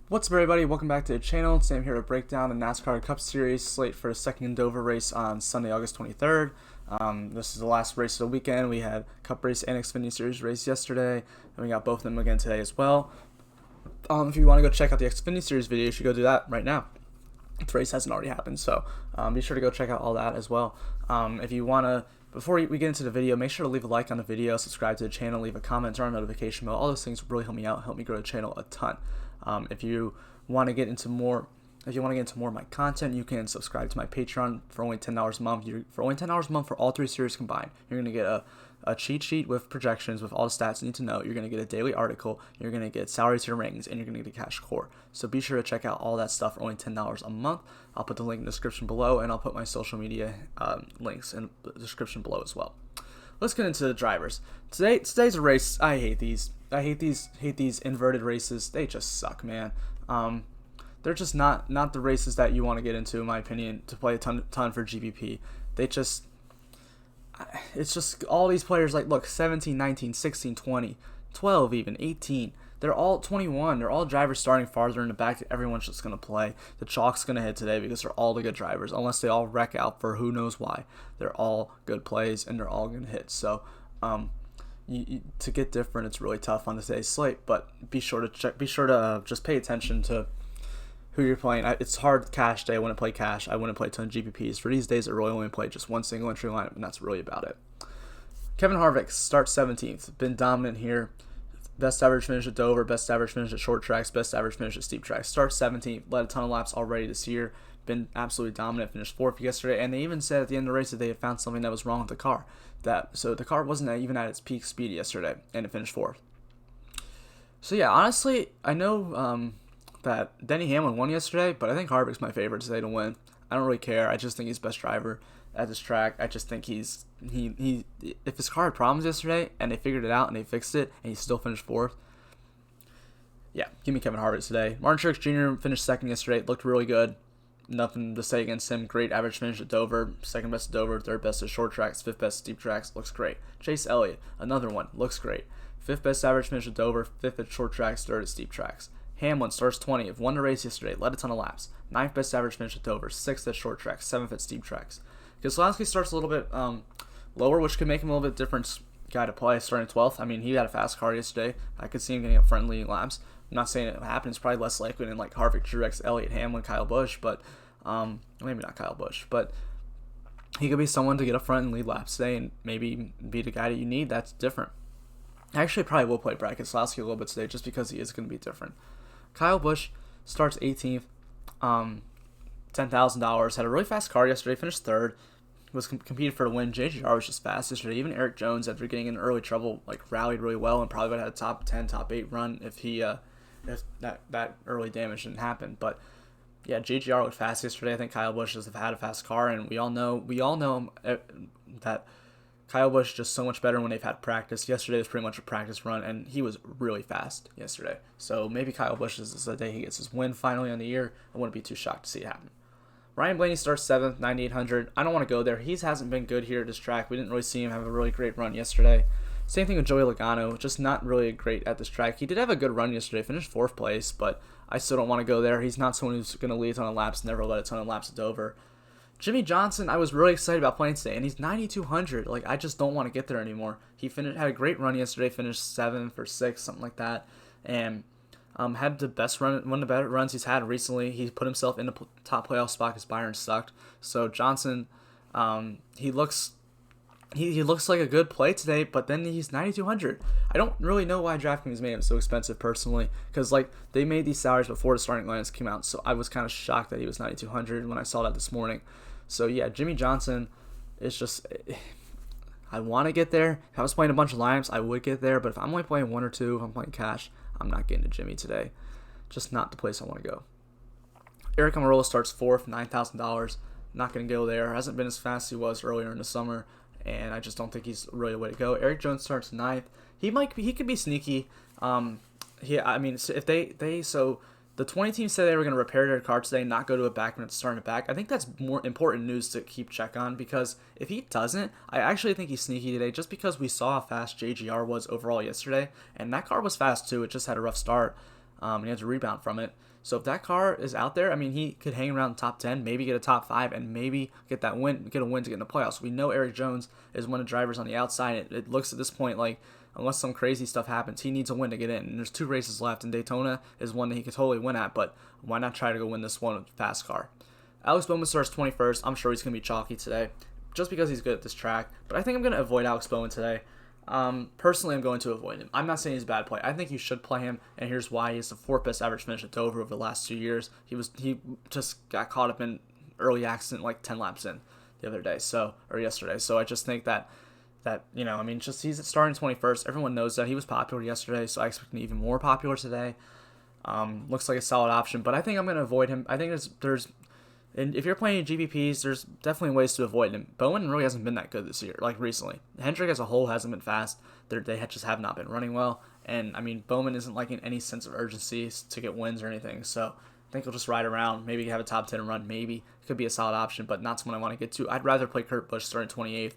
What's up, everybody? Welcome back to the channel. Today I'm here to break down the NASCAR Cup Series slate for the second Dover race on Sunday, August 23rd. This is the last race of the weekend. We had Cup race and Xfinity Series race yesterday, and we got both of them again today as well. If you want to go check out the Xfinity Series video, you should go do that right now. The race hasn't already happened, so be sure to go check out all that as well. If you want to, before we get into the video, make sure to leave a like on the video, subscribe to the channel, leave a comment, turn on notification bell. All those things really help me out, help me grow the channel a ton. If you want to get into more of my content, you can subscribe to my Patreon for only $10 a month. For only $10 a month for all three series combined, you're going to get a cheat sheet with projections with all the stats you need to know. You're going to get a daily article. You're going to get salary tier rankings, and you're going to get a cash core. So be sure to check out all that stuff for only $10 a month. I'll put the link in the description below, and I'll put my social media links in the description below as well. Let's get into the drivers. Today's a race. I hate these. I hate these inverted races. They just suck, man. They're just not the races that you want to get into, in my opinion, to play a ton for GPP. It's just all these players, like, look, 17, 19, 16, 20, 12 even, 18. They're all 21. They're all drivers starting farther in the back that everyone's just going to play. The chalk's going to hit today because they're all the good drivers, unless they all wreck out for who knows why. They're all good plays, and they're all going to hit. So, to get different, it's really tough on today's slate, but be sure to just pay attention to who you're playing. It's hard cash day. I wouldn't play cash. I wouldn't play a ton of GPPs. For these days, I really only play just one single entry lineup, and that's really about it. Kevin Harvick starts 17th. Been dominant here. Best average finish at Dover, best average finish at short tracks, best average finish at steep tracks. Starts 17th, led a ton of laps already this year. Been absolutely dominant. Finished 4th yesterday, and they even said at the end of the race that they had found something that was wrong with the car. So the car wasn't even at its peak speed yesterday, and it finished 4th. So yeah, honestly, I know that Denny Hamlin won yesterday, but I think Harvick's my favorite today to win. I don't really care. I just think he's best driver at this track. I just think he if his car had problems yesterday and they figured it out and they fixed it and he still finished 4th, yeah, give me Kevin Harvick today. Martin Truex Jr. finished 2nd yesterday. Looked really good. Nothing to say against him. Great average finish at Dover. 2nd best at Dover. 3rd best at short tracks. 5th best at steep tracks. Looks great. Chase Elliott, another one. Looks great. 5th best average finish at Dover. 5th at short tracks. 3rd at steep tracks. Hamlin starts 20th. Won the race yesterday. Led a ton of laps. 9th best average finish at Dover. 6th at short tracks. 7th at steep tracks. Keselowski starts a little bit lower, which could make him a little bit different guy to play, starting 12th. I mean, he had a fast car yesterday. I could see him getting a friendly laps. I'm not saying it will happen. It's probably less likely than like Harvick, Truex, Elliott, Hamlin, Kyle Busch, but maybe not Kyle Busch, but he could be someone to get up front and lead laps today and maybe be the guy that you need. That's different. I actually probably will play Brad Keselowski a little bit today just because he is going to be different. Kyle Busch starts 18th, $10,000. Had a really fast car yesterday, finished 3rd. Was competed for the win. JGR was just fast yesterday. Even Eric Jones, after getting in early trouble, like rallied really well and probably would have had a top 10, top 8 run if that early damage didn't happen. But yeah, JGR was fast yesterday. I think Kyle Busch has had a fast car, and we all know that Kyle Busch is just so much better when they've had practice. Yesterday was pretty much a practice run, and he was really fast yesterday. So maybe Kyle Busch is the day he gets his win finally on the year. I wouldn't be too shocked to see it happen. Ryan Blaney starts 7th, 9,800. I don't want to go there. He hasn't been good here at this track. We didn't really see him have a really great run yesterday. Same thing with Joey Logano, just not really great at this track. He did have a good run yesterday, finished 4th place, but I still don't want to go there. He's not someone who's going to lead a ton of laps, never led a ton of laps at Dover. Jimmy Johnson, I was really excited about playing today, and he's 9,200. Like, I just don't want to get there anymore. He had a great run yesterday, finished 7th or 6th, something like that, and had the best run, one of the better runs he's had recently. He put himself in the top playoff spot because Byron sucked. So Johnson, he looks like a good play today, but then he's 9,200. I don't really know why Draftkings made him so expensive personally, because like they made these salaries before the starting lines came out. So I was kind of shocked that he was 9,200 when I saw that this morning. So yeah, Jimmy Johnson is just. I want to get there. If I was playing a bunch of lineups, I would get there. But if I'm only playing 1 or 2, if I'm playing cash, I'm not getting to Jimmy today. Just not the place I want to go. Eric Amarillo starts 4th, $9,000. Not going to go there. Hasn't been as fast as he was earlier in the summer, and I just don't think he's really the way to go. Eric Jones starts 9th. He could be sneaky. So if the 20 teams said they were going to repair their car today, not go to a back when it's starting to back. I think that's more important news to keep check on, because if he doesn't, I actually think he's sneaky today, just because we saw how fast JGR was overall yesterday, and that car was fast too. It just had a rough start. and he had to rebound from it. So if that car is out there, I mean, he could hang around the top 10, maybe get a top 5, and maybe get a win to get in the playoffs. We know Eric Jones is one of the drivers on the outside. It looks at this point like, unless some crazy stuff happens, he needs a win to get in. And there's 2 races left, and Daytona is one that he could totally win at, but why not try to go win this one with a fast car? Alex Bowman starts 21st. I'm sure he's going to be chalky today, just because he's good at this track. But I think I'm going to avoid Alex Bowman today. Personally, I'm going to avoid him. I'm not saying he's a bad play. I think you should play him, and here's why. He's the 4th best average finish at Dover over the last 2 years. He just got caught up in early accident like 10 laps in the other day, or yesterday. So I just think that he's starting 21st. Everyone knows that he was popular yesterday, so I expect him to be even more popular today. Looks like a solid option, but I think I'm going to avoid him. I think and if you're playing GPPs, there's definitely ways to avoid him. Bowman really hasn't been that good this year, like recently. Hendrick as a whole hasn't been fast. They just have not been running well. And, I mean, Bowman isn't like in any sense of urgency to get wins or anything. So I think he'll just ride around, maybe have a top 10 run, maybe. It could be a solid option, but not someone I want to get to. I'd rather play Kurt Busch starting 28th.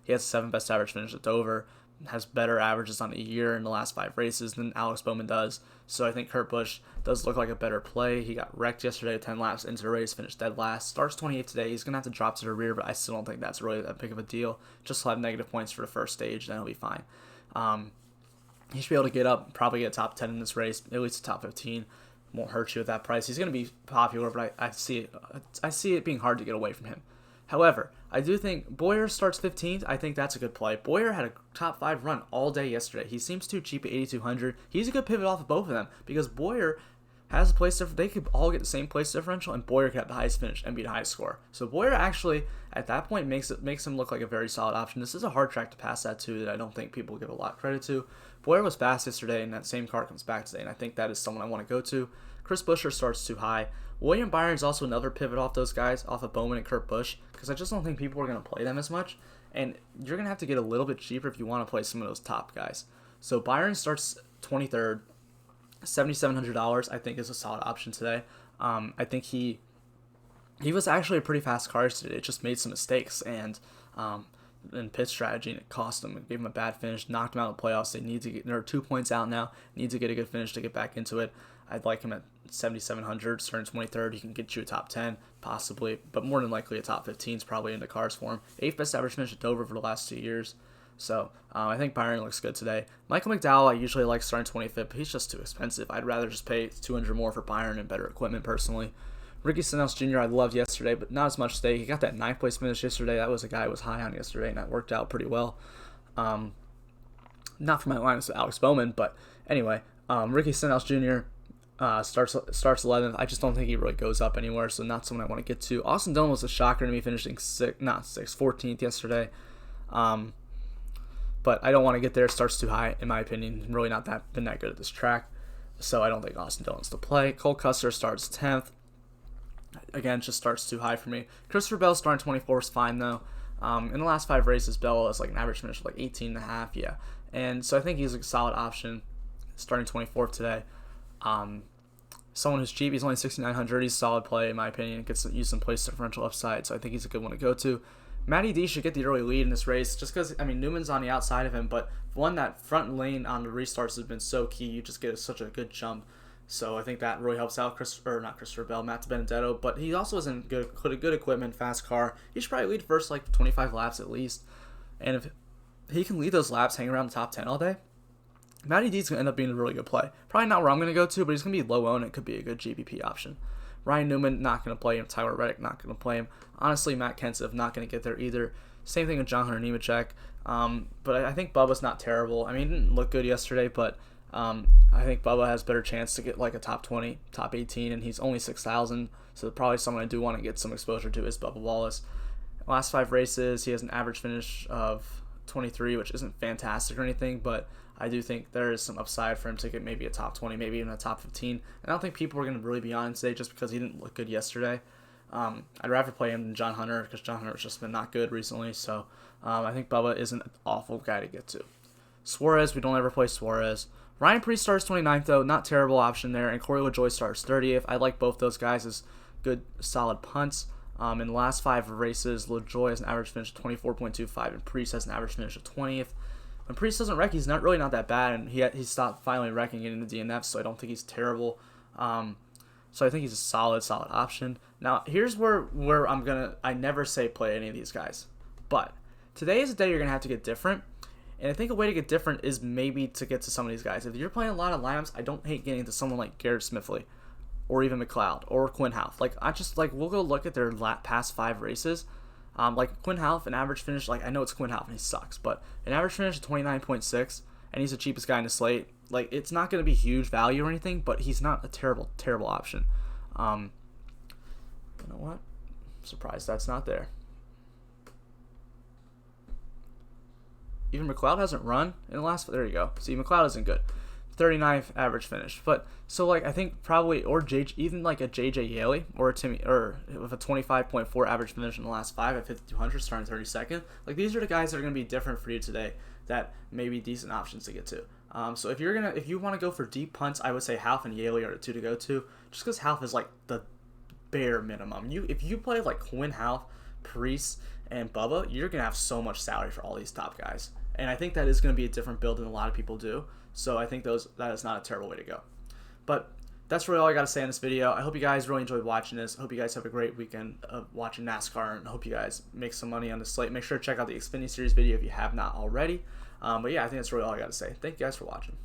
He has the 7th best average finish at Dover. Has better averages on the year in the last 5 races than Alex Bowman does. So I think Kurt Busch does look like a better play. He got wrecked yesterday 10 laps into the race, finished dead last. Starts 28th today. He's going to have to drop to the rear, but I still don't think that's really that big of a deal. Just have negative points for the first stage, then he'll be fine. He should be able to get up, probably get top 10 in this race, at least top 15. Won't hurt you at that price. He's going to be popular, but I see it being hard to get away from him. However, I do think Bowyer starts 15th. I think that's a good play. Bowyer had a top 5 run all day yesterday. He seems too cheap at 8,200. He's a good pivot off of both of them because Bowyer has a place difference. They could all get the same place differential, and Bowyer could have the highest finish and be the highest score. So Bowyer actually, at that point, makes him look like a very solid option. This is a hard track to pass that to that I don't think people give a lot of credit to. Bowyer was fast yesterday, and that same car comes back today, and I think that is someone I want to go to. Chris Buescher starts too high. William Byron's also another pivot off those guys, off of Bowman and Kurt Busch, because I just don't think people are going to play them as much, and you're going to have to get a little bit cheaper if you want to play some of those top guys. So Byron starts 23rd, $7,700, I think is a solid option today. I think he was actually a pretty fast car today. It just made some mistakes, and in pit strategy, and it cost him. It gave him a bad finish, knocked him out of the playoffs. They're 2 points out now. Need to get a good finish to get back into it. I'd like him at 7,700, starting 23rd. He can get you a top 10, possibly, but more than likely a top 15 is probably in the cards for him. 8th best average finish at Dover for the last 2 years. So I think Byron looks good today. Michael McDowell, I usually like starting 25th, but he's just too expensive. I'd rather just pay $200 more for Byron and better equipment personally. Ricky Stenhouse Jr. I loved yesterday, but not as much today. He got that 9th place finish yesterday. That was a guy I was high on yesterday, and that worked out pretty well. Not for my lineups with Alex Bowman, but anyway, Ricky Stenhouse Jr. Starts 11th. I just don't think he really goes up anywhere, so not someone I want to get to. Austin Dillon was a shocker to me, finishing 14th yesterday. But I don't want to get there. Starts too high, in my opinion. Really not been that good at this track, so I don't think Austin Dillon's the play. Cole Custer starts 10th. Again, just starts too high for me. Christopher Bell starting 24th is fine, though. In the last 5 races, Bell has like an average finish of like 18.5, yeah. And so I think he's a solid option, starting 24th today. Someone who's cheap, he's only 6,900. He's a solid play, in my opinion. Gets to use some place differential upside, so I think he's a good one to go to. Matty D should get the early lead in this race, just because, I mean, Newman's on the outside of him, but that front lane on the restarts has been so key. You just get such a good jump. So I think that really helps out not Christopher Bell, Matt Benedetto, but he also is in good equipment, fast car. He should probably lead first like 25 laps at least. And if he can lead those laps, hang around the top 10 all day, Matty D's going to end up being a really good play. Probably not where I'm going to go to, but he's going to be low owned. It could be a good GPP option. Ryan Newman, not going to play him. Tyler Reddick, not going to play him. Honestly, Matt Kenseth, not going to get there either. Same thing with John Hunter Nemechek. But I think Bubba's not terrible. I mean, he didn't look good yesterday, but I think Bubba has better chance to get like a top 20, top 18, and he's only 6,000, so probably someone I do want to get some exposure to is Bubba Wallace. Last 5 races, he has an average finish of 23, which isn't fantastic or anything, but I do think there is some upside for him to get maybe a top 20, maybe even a top 15. And I don't think people are going to really be on him today just because he didn't look good yesterday. I'd rather play him than John Hunter because John Hunter has just been not good recently, so I think Bubba isn't an awful guy to get to. Suarez, we don't ever play Suarez. Ryan Preece starts 29th, though. Not terrible option there. And Corey LaJoie starts 30th. I like both those guys as good, solid punts. In the last 5 races, LaJoie has an average finish of 24.25, and Preece has an average finish of 20th. When Priest doesn't wreck, he's not really not that bad, and he stopped finally wrecking it in the DNF, so I don't think he's terrible. So I think he's a solid option. Now, here's where I never say play any of these guys. But today is a day you're going to have to get different. And I think a way to get different is maybe to get to some of these guys. If you're playing a lot of lineups, I don't hate getting to someone like Garrett Smithley or even McLeod or Quinn Houff. We'll go look at their past 5 races. Like Quinn Houff, an average finish, I know it's Quinn Houff and he sucks, but an average finish of 29.6, and he's the cheapest guy in the slate. It's not going to be huge value or anything, but he's not a terrible option. You know what? I'm surprised that's not there. Even McLeod hasn't run in the last. There you go. See, McLeod isn't good. 39th average finish. But so I think probably even a JJ Yaley or a Timmy or with a 25.4 average finish in the last 5 at 5,200 starting 32nd. These are the guys that are going to be different for you today that may be decent options to get to. So if you want to go for deep punts, I would say Houff and Yaley are the 2 to go to, just because Houff is the bare minimum. If you play Quinn Houff, Priest, and Bubba, you're gonna have so much salary for all these top guys. And I think that is going to be a different build than a lot of people do. So I think that is not a terrible way to go. But that's really all I got to say in this video. I hope you guys really enjoyed watching this. I hope you guys have a great weekend of watching NASCAR, and I hope you guys make some money on the slate. Make sure to check out the Xfinity Series video if you have not already. But yeah, I think that's really all I got to say. Thank you guys for watching.